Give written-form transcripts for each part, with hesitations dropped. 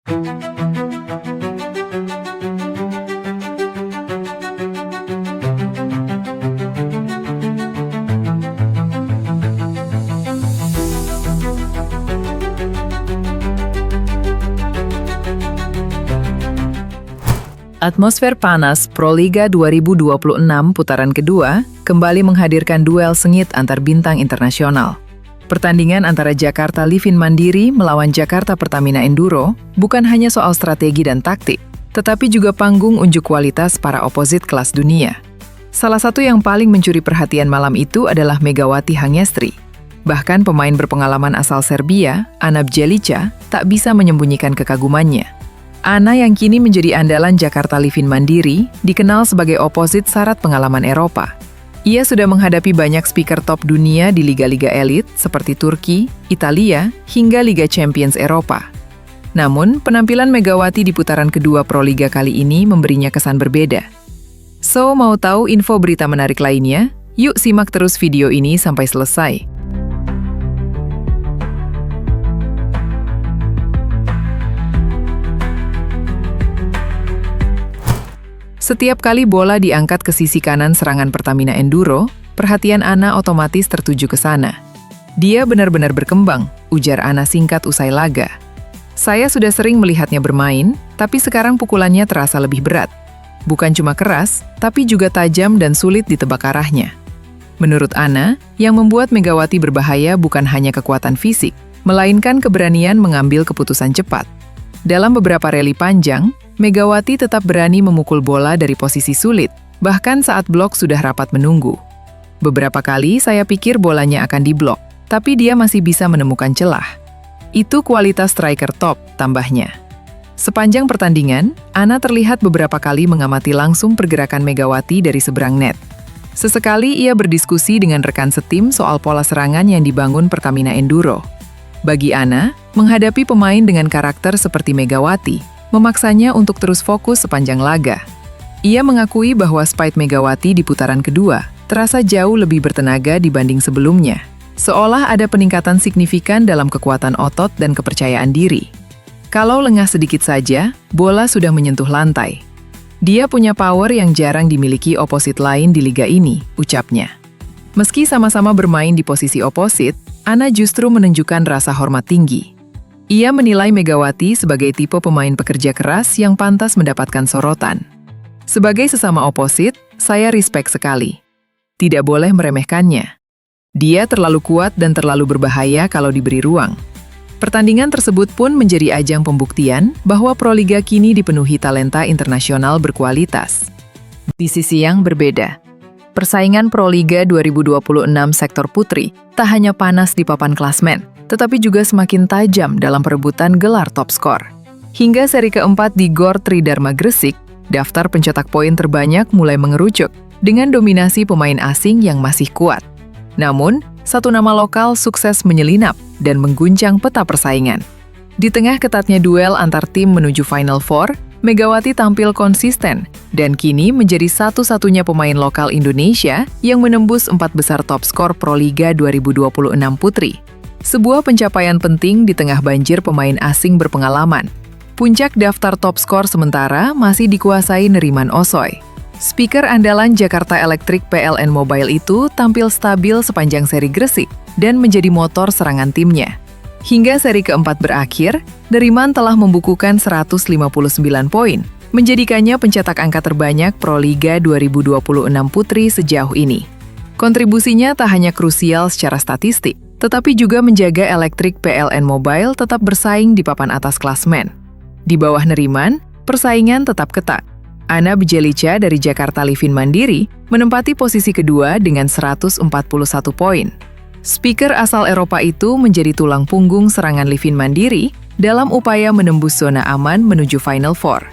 Atmosfer panas Proliga 2026 putaran kedua kembali menghadirkan duel sengit antar bintang internasional. Pertandingan antara Jakarta Livin Mandiri melawan Jakarta Pertamina Enduro bukan hanya soal strategi dan taktik, tetapi juga panggung unjuk kualitas para oposit kelas dunia. Salah satu yang paling mencuri perhatian malam itu adalah Megawati Hangestri. Bahkan pemain berpengalaman asal Serbia, Ana Bjelica, tak bisa menyembunyikan kekagumannya. Ana yang kini menjadi andalan Jakarta Livin Mandiri, dikenal sebagai oposit syarat pengalaman Eropa. Ia sudah menghadapi banyak speaker top dunia di liga-liga elit seperti Turki, Italia, hingga Liga Champions Eropa. Namun, penampilan Megawati di putaran kedua Proliga kali ini memberinya kesan berbeda. So, mau tahu info berita menarik lainnya? Yuk simak terus video ini sampai selesai. Setiap kali bola diangkat ke sisi kanan serangan Pertamina Enduro, perhatian Ana otomatis tertuju ke sana. Dia benar-benar berkembang, ujar Ana singkat usai laga. Saya sudah sering melihatnya bermain, tapi sekarang pukulannya terasa lebih berat. Bukan cuma keras, tapi juga tajam dan sulit ditebak arahnya. Menurut Ana, yang membuat Megawati berbahaya bukan hanya kekuatan fisik, melainkan keberanian mengambil keputusan cepat. Dalam beberapa rally panjang, Megawati tetap berani memukul bola dari posisi sulit, bahkan saat blok sudah rapat menunggu. Beberapa kali saya pikir bolanya akan diblok, tapi dia masih bisa menemukan celah. Itu kualitas striker top, tambahnya. Sepanjang pertandingan, Ana terlihat beberapa kali mengamati langsung pergerakan Megawati dari seberang net. Sesekali ia berdiskusi dengan rekan setim soal pola serangan yang dibangun Pertamina Enduro. Bagi Ana, menghadapi pemain dengan karakter seperti Megawati, memaksanya untuk terus fokus sepanjang laga. Ia mengakui bahwa speed Megawati di putaran kedua terasa jauh lebih bertenaga dibanding sebelumnya, seolah ada peningkatan signifikan dalam kekuatan otot dan kepercayaan diri. Kalau lengah sedikit saja, bola sudah menyentuh lantai. Dia punya power yang jarang dimiliki oposit lain di liga ini, ucapnya. Meski sama-sama bermain di posisi oposit, Ana justru menunjukkan rasa hormat tinggi. Ia menilai Megawati sebagai tipe pemain pekerja keras yang pantas mendapatkan sorotan. Sebagai sesama oposit, saya respect sekali. Tidak boleh meremehkannya. Dia terlalu kuat dan terlalu berbahaya kalau diberi ruang. Pertandingan tersebut pun menjadi ajang pembuktian bahwa Proliga kini dipenuhi talenta internasional berkualitas. Di sisi yang berbeda, persaingan Proliga 2026 sektor putri tak hanya panas di papan klasmen, tetapi juga semakin tajam dalam perebutan gelar top skor. Hingga seri keempat di Gor Tridharma Gresik, daftar pencetak poin terbanyak mulai mengerucut dengan dominasi pemain asing yang masih kuat. Namun, satu nama lokal sukses menyelinap dan mengguncang peta persaingan. Di tengah ketatnya duel antar tim menuju Final Four, Megawati tampil konsisten dan kini menjadi satu-satunya pemain lokal Indonesia yang menembus 4 besar top skor Proliga 2026 putri. Sebuah pencapaian penting di tengah banjir pemain asing berpengalaman. Puncak daftar top skor sementara masih dikuasai Neriman Osoy. Speaker andalan Jakarta Electric PLN Mobile itu tampil stabil sepanjang seri Gresik dan menjadi motor serangan timnya. Hingga seri keempat berakhir, Neriman telah membukukan 159 poin, menjadikannya pencetak angka terbanyak Proliga 2026 putri sejauh ini. Kontribusinya tak hanya krusial secara statistik, tetapi juga menjaga Electric PLN Mobile tetap bersaing di papan atas klasmen. Di bawah Neriman, persaingan tetap ketat. Ana Bjelica dari Jakarta Livin Mandiri menempati posisi kedua dengan 141 poin. Speaker asal Eropa itu menjadi tulang punggung serangan Livin Mandiri dalam upaya menembus zona aman menuju Final Four.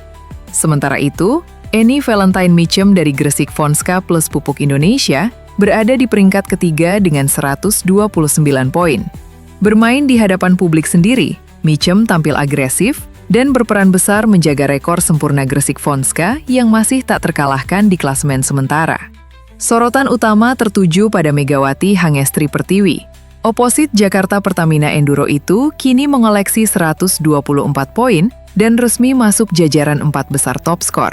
Sementara itu, Eni Valentine Michem dari Gresik Fonska plus Pupuk Indonesia berada di peringkat ketiga dengan 129 poin. Bermain di hadapan publik sendiri, Michem tampil agresif dan berperan besar menjaga rekor sempurna Gresik Fonska yang masih tak terkalahkan di klasemen sementara. Sorotan utama tertuju pada Megawati Hangestri Pertiwi. Oposit Jakarta Pertamina Enduro itu kini mengoleksi 124 poin dan resmi masuk jajaran 4 besar top skor.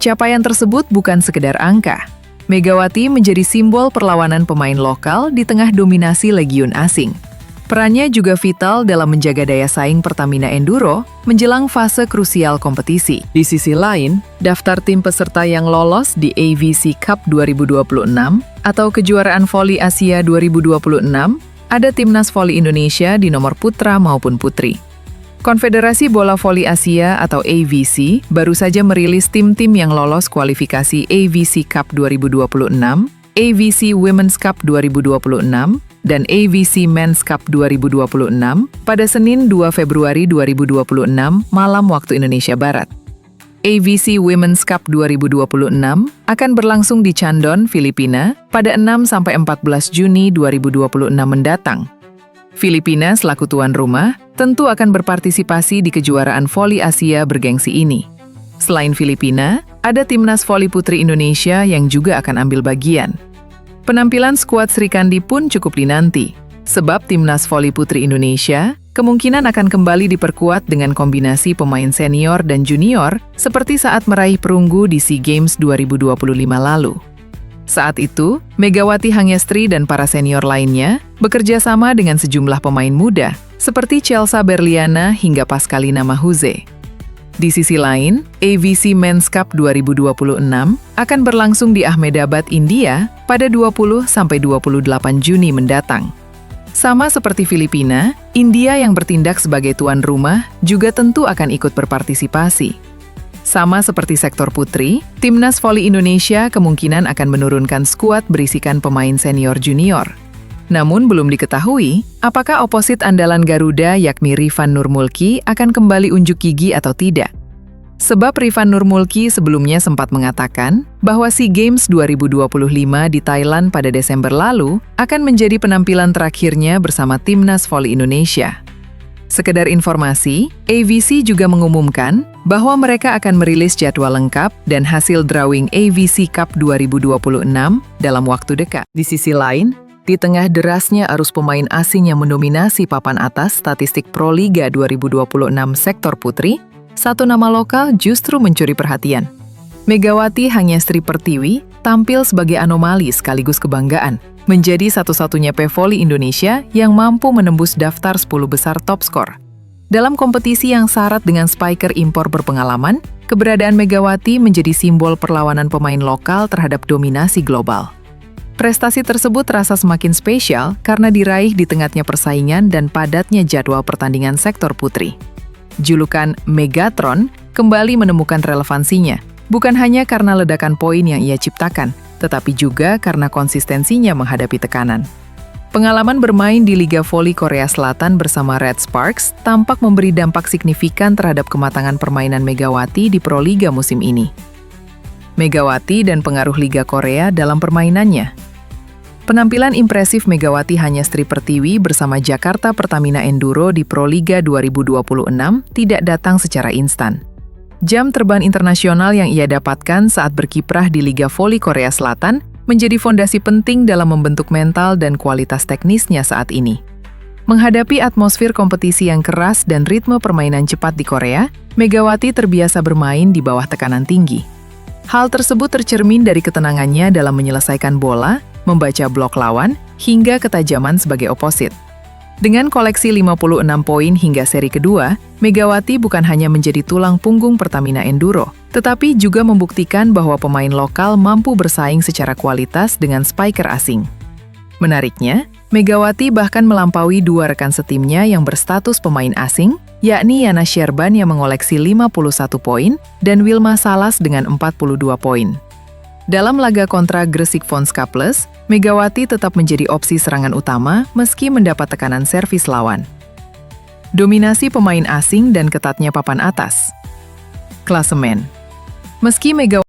Capaian tersebut bukan sekedar angka. Megawati menjadi simbol perlawanan pemain lokal di tengah dominasi legiun asing. Perannya juga vital dalam menjaga daya saing Pertamina Enduro menjelang fase krusial kompetisi. Di sisi lain, daftar tim peserta yang lolos di AVC Cup 2026 atau Kejuaraan Voli Asia 2026, ada Timnas Voli Indonesia di nomor putra maupun putri. Konfederasi Bola Voli Asia atau AVC baru saja merilis tim-tim yang lolos kualifikasi AVC Cup 2026, AVC Women's Cup 2026, dan AVC Men's Cup 2026 pada Senin 2 Februari 2026 malam waktu Indonesia Barat. AVC Women's Cup 2026 akan berlangsung di Chandon, Filipina pada 6–14 Juni 2026 mendatang. Filipina selaku tuan rumah tentu akan berpartisipasi di kejuaraan voli Asia bergengsi ini. Selain Filipina, ada Timnas Voli Putri Indonesia yang juga akan ambil bagian. Penampilan skuad Sri Kandi pun cukup dinanti, sebab Timnas Voli Putri Indonesia kemungkinan akan kembali diperkuat dengan kombinasi pemain senior dan junior seperti saat meraih perunggu di SEA Games 2025 lalu. Saat itu, Megawati Hangyastri dan para senior lainnya bekerja sama dengan sejumlah pemain muda seperti Chelsea Berliana hingga Pascalina Mahuze. Di sisi lain, AVC Men's Cup 2026 akan berlangsung di Ahmedabad, India pada 20–28 Juni mendatang. Sama seperti Filipina, India yang bertindak sebagai tuan rumah juga tentu akan ikut berpartisipasi. Sama seperti sektor putri, Timnas Voli Indonesia kemungkinan akan menurunkan skuad berisikan pemain senior junior. Namun belum diketahui apakah oposit andalan Garuda yakni Rifan Nurmulki akan kembali unjuk gigi atau tidak. Sebab Rifan Nurmulki sebelumnya sempat mengatakan bahwa SEA Games 2025 di Thailand pada Desember lalu akan menjadi penampilan terakhirnya bersama Timnas Voli Indonesia. Sekedar informasi, AVC juga mengumumkan bahwa mereka akan merilis jadwal lengkap dan hasil drawing AVC Cup 2026 dalam waktu dekat. Di sisi lain, di tengah derasnya arus pemain asing yang mendominasi papan atas statistik Pro Liga 2026 sektor putri, satu nama lokal justru mencuri perhatian. Megawati Hangyastri Pertiwi tampil sebagai anomali sekaligus kebanggaan, menjadi satu-satunya pevoli Indonesia yang mampu menembus daftar 10 besar top skor. Dalam kompetisi yang syarat dengan spiker impor berpengalaman, keberadaan Megawati menjadi simbol perlawanan pemain lokal terhadap dominasi global. Prestasi tersebut terasa semakin spesial karena diraih di tengahnya persaingan dan padatnya jadwal pertandingan sektor putri. Julukan Megatron kembali menemukan relevansinya, bukan hanya karena ledakan poin yang ia ciptakan, tetapi juga karena konsistensinya menghadapi tekanan. Pengalaman bermain di Liga Voli Korea Selatan bersama Red Sparks tampak memberi dampak signifikan terhadap kematangan permainan Megawati di Pro Liga musim ini. Megawati dan pengaruh Liga Korea dalam permainannya. Penampilan impresif Megawati Hangyastri Pertiwi bersama Jakarta Pertamina Enduro di Pro Liga 2026 tidak datang secara instan. Jam terbang internasional yang ia dapatkan saat berkiprah di Liga Voli Korea Selatan menjadi fondasi penting dalam membentuk mental dan kualitas teknisnya saat ini. Menghadapi atmosfer kompetisi yang keras dan ritme permainan cepat di Korea, Megawati terbiasa bermain di bawah tekanan tinggi. Hal tersebut tercermin dari ketenangannya dalam menyelesaikan bola, membaca blok lawan, hingga ketajaman sebagai oposit. Dengan koleksi 56 poin hingga seri kedua, Megawati bukan hanya menjadi tulang punggung Pertamina Enduro, tetapi juga membuktikan bahwa pemain lokal mampu bersaing secara kualitas dengan spiker asing. Menariknya, Megawati bahkan melampaui dua rekan setimnya yang berstatus pemain asing, yakni Yana Sherban yang mengoleksi 51 poin dan Wilma Salas dengan 42 poin. Dalam laga kontra Gresik Vonska Plus, Megawati tetap menjadi opsi serangan utama meski mendapat tekanan servis lawan. Dominasi pemain asing dan ketatnya papan atas. Klasemen. Meski Megawati